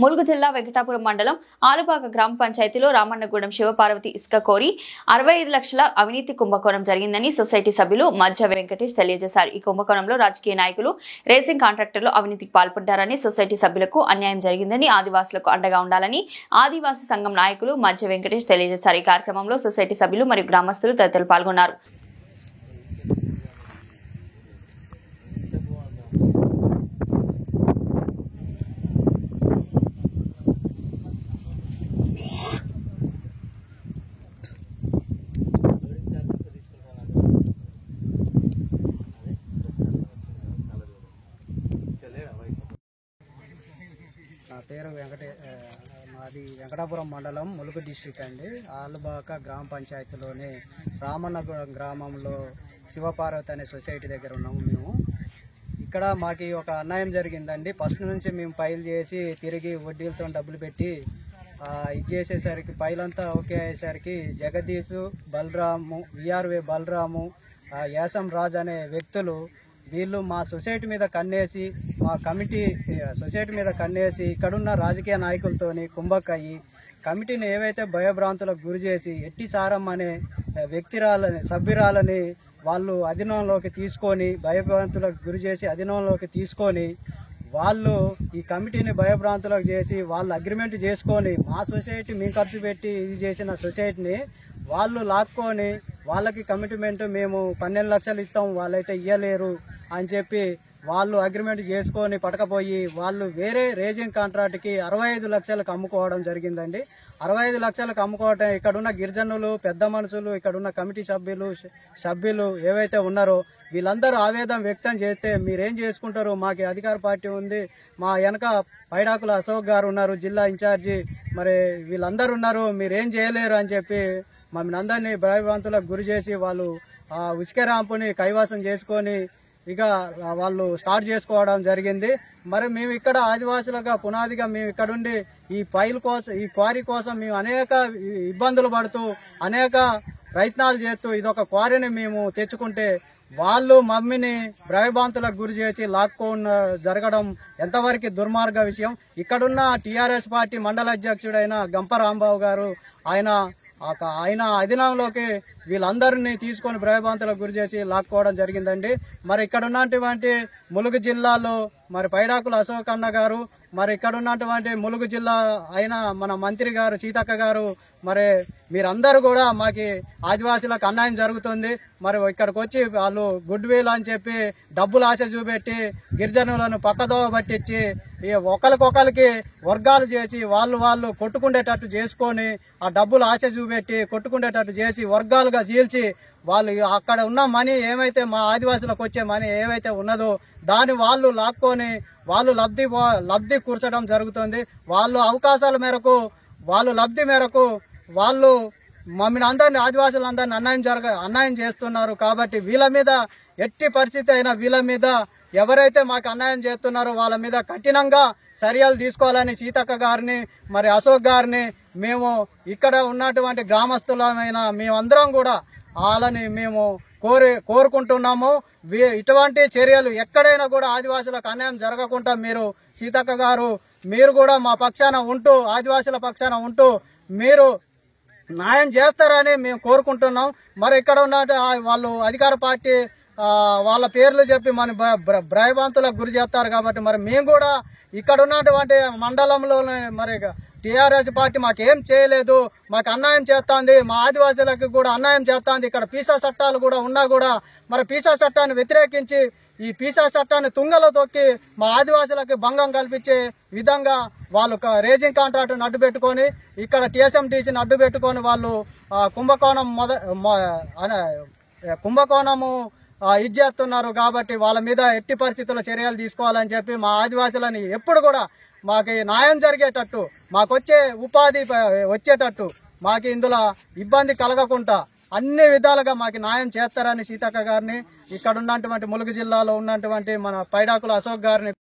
ములుగు జిల్లా వెంకటాపురం మండలం ఆలుబాక గ్రామ పంచాయతీలో రామన్నగూడెం శివపార్వతి ఇసుక కోరి 65 లక్షల అవినీతి కుంభకోణం జరిగిందని సొసైటీ సభ్యులు మధ్య వెంకటేష్ తెలియజేశారు. ఈ కుంభకోణంలో రాజకీయ నాయకులు, రేసింగ్ కాంట్రాక్టర్లు అవినీతికి పాల్పడ్డారని, సొసైటీ సభ్యులకు అన్యాయం జరిగిందని, ఆదివాసులకు అండగా ఉండాలని ఆదివాసీ సంఘం నాయకులు మధ్య వెంకటేష్ తెలియజేశారు. ఈ కార్యక్రమంలో సొసైటీ సభ్యులు మరియు గ్రామస్తులు తదితరులు పాల్గొన్నారు. నా పేరు మాది వెంకటాపురం మండలం ములుగు డిస్ట్రిక్ట్ అండి. ఆలుబాక గ్రామ పంచాయతీలోని రామన్నగూడెం గ్రామంలో శివపార్వతి అనే సొసైటీ దగ్గర ఉన్నాము. మేము ఇక్కడ మాకు ఒక అన్యాయం జరిగిందండి. ఫస్ట్ నుంచి మేము ఫైల్ చేసి తిరిగి వడ్డీలతో డబ్బులు పెట్టి ఇది చేసేసరికి ఫైల్ అంతా ఓకే అయ్యేసరికి జగదీషు, బలరాము, విఆర్వే బలరాము, యాసం రాజ్ అనే వ్యక్తులు వీళ్ళు మా సొసైటీ మీద కన్నేసి, మా కమిటీ సొసైటీ మీద కన్నేసి ఇక్కడున్న రాజకీయ నాయకులతోని కుంభక్కయ్యి కమిటీని ఏవైతే భయభ్రాంతులకు గురి చేసి ఎట్టి సారమ్మ అనే సభ్యురాలని వాళ్ళు అధీనంలోకి తీసుకొని, భయభ్రాంతులకు గురి చేసి అధీనంలోకి తీసుకొని వాళ్ళు ఈ కమిటీని భయభ్రాంతులకు చేసి వాళ్ళు అగ్రిమెంట్ చేసుకొని మా సొసైటీ మేము ఖర్చు పెట్టి ఇది చేసిన సొసైటీని వాళ్ళు లాక్కొని వాళ్ళకి కమిట్మెంట్ మేము 12 లక్షలు ఇస్తాం, వాళ్ళైతే ఇవ్వలేరు అని చెప్పి వాళ్ళు అగ్రిమెంట్ చేసుకొని పట్టకపోయి వాళ్ళు వేరే రేజింగ్ కాంట్రాక్ట్కి 65 లక్షలకు అమ్ముకోవడం జరిగిందండి. 65 లక్షలకు అమ్ముకోవటం ఇక్కడున్న గిరిజనులు, పెద్ద మనుషులు, ఇక్కడున్న కమిటీ సభ్యులు ఏవైతే ఉన్నారో వీళ్ళందరూ ఆవేదన వ్యక్తం చేస్తే మీరేం చేసుకుంటారు, మాకు అధికార పార్టీ ఉంది, మా వెనక పైడాకుల అశోక్ గారు ఉన్నారు జిల్లా ఇన్ఛార్జి, మరి వీళ్ళందరూ ఉన్నారు, మీరేం చేయలేరు అని చెప్పి మమ్మల్ని అందరినీ భయభ్రాంతులకు గురి చేసి వాళ్ళు ఉచిక ర్యాంపుని కైవసం చేసుకొని ఇక వాళ్ళు స్టార్ట్ చేసుకోవడం జరిగింది. మరి మేము ఇక్కడ ఆదివాసులుగా పునాదిగా మేము ఇక్కడుండి ఈ క్వారీ కోసం మేము అనేక ఇబ్బందులు పడుతూ అనేక ప్రయత్నాలు చేస్తూ ఇదొక క్వారీని మేము తెచ్చుకుంటే వాళ్ళు మమ్మీని భయభ్రాంతులకు గురి చేసి లాక్కోన్న జరగడం ఎంతవరకు దుర్మార్గ విషయం. ఇక్కడున్న టీఆర్ఎస్ పార్టీ మండల అధ్యక్షుడైన గంప రాంబాబు గారు ఆయన అధీనంలోకి వీళ్ళందరినీ తీసుకొని భయభ్రాంతులకు గురి చేసి లాక్కోవడం జరిగిందండి. మరి ఇక్కడ ఉన్నటువంటి ములుగు జిల్లాలో మరి పైడాకుల అశోక్ అన్న గారు, మరి ఇక్కడ ఉన్నటువంటి ములుగు జిల్లా అయిన మన మంత్రి గారు సీతక్క గారు, మరి మీరందరూ కూడా మాకి ఆదివాసీలకు అన్యాయం జరుగుతుంది, మరి ఇక్కడికి వచ్చి వాళ్ళు గుడ్ విల్ అని చెప్పి డబ్బులు ఆశ చూపెట్టి గిరిజనులను పక్కదోవ పట్టించి ఒకరికొకరికి వర్గాలు చేసి వాళ్ళు కొట్టుకునేటట్టు చేసుకొని ఆ డబ్బులు ఆశ చూపెట్టి కొట్టుకునేటట్టు చేసి వర్గాలుగా చీల్చి వాళ్ళు అక్కడ ఉన్న మనీ ఏమైతే మా ఆదివాసులకు వచ్చే మనీ ఏవైతే ఉన్నదో దాన్ని వాళ్ళు లాక్కొని వాళ్ళు లబ్ధి కూర్చడం జరుగుతుంది. వాళ్ళు అవకాశాల మేరకు వాళ్ళు లబ్ధి మేరకు వాళ్ళు మమ్మల్ని అందరినీ ఆదివాసులందరినీ అన్యాయం చేస్తున్నారు. కాబట్టి వీళ్ళ మీద ఎట్టి పరిస్థితి అయినా వీళ్ళ మీద ఎవరైతే మాకు అన్యాయం చేస్తున్నారో వాళ్ళ మీద కఠినంగా చర్యలు తీసుకోవాలని సీతక్క గారిని, మరి అశోక్ గారిని మేము ఇక్కడ ఉన్నటువంటి గ్రామస్తులమైన మేమందరం కూడా వాళ్ళని మేము కోరుకుంటున్నాము. ఇటువంటి చర్యలు ఎక్కడైనా కూడా ఆదివాసులకు అన్యాయం జరగకుండా మీరు సీతక్క గారు మీరు కూడా మా పక్షాన ఉంటూ ఆదివాసుల పక్షాన ఉంటూ మీరు న్యాయం చేస్తారని మేము కోరుకుంటున్నాం. మరి ఇక్కడ ఉన్న వాళ్ళు అధికార పార్టీ వాళ్ళ పేర్లు చెప్పి మన భయభ్రాంతులకు గురి చేస్తారు. కాబట్టి మరి మేము కూడా ఇక్కడ ఉన్నటువంటి మండలంలోనే మరి టీఆర్ఎస్ పార్టీ మాకేం చేయలేదు, మాకు అన్యాయం చేస్తుంది, మా ఆదివాసులకు కూడా అన్యాయం చేస్తుంది. ఇక్కడ పీసా చట్టాలు కూడా ఉన్నా కూడా మరి పీసా చట్టాన్ని వ్యతిరేకించి ఈ పీసా చట్టాన్ని తుంగలో తొక్కి మా ఆదివాసులకు భంగం కల్పించే విధంగా వాళ్ళు రేజింగ్ కాంట్రాక్టును అడ్డు పెట్టుకొని ఇక్కడ టీఎస్ఎంటీసీని అడ్డు పెట్టుకొని వాళ్ళు కుంభకోణము ఇది చేస్తున్నారు. కాబట్టి వాళ్ళ మీద ఎట్టి పరిస్థితుల్లో చర్యలు తీసుకోవాలని చెప్పి మా ఆదివాసులని ఎప్పుడు కూడా మాకు న్యాయం జరిగేటట్టు, మాకు వచ్చే ఉపాధి వచ్చేటట్టు, మాకు ఇందులో ఇబ్బంది కలగకుండా అన్ని విధాలుగా మాకు న్యాయం చేస్తారని సీతక్క గారిని, ఇక్కడ ఉన్నటువంటి ములుగు జిల్లాలో ఉన్నటువంటి మన పైడాకుల అశోక్ గారిని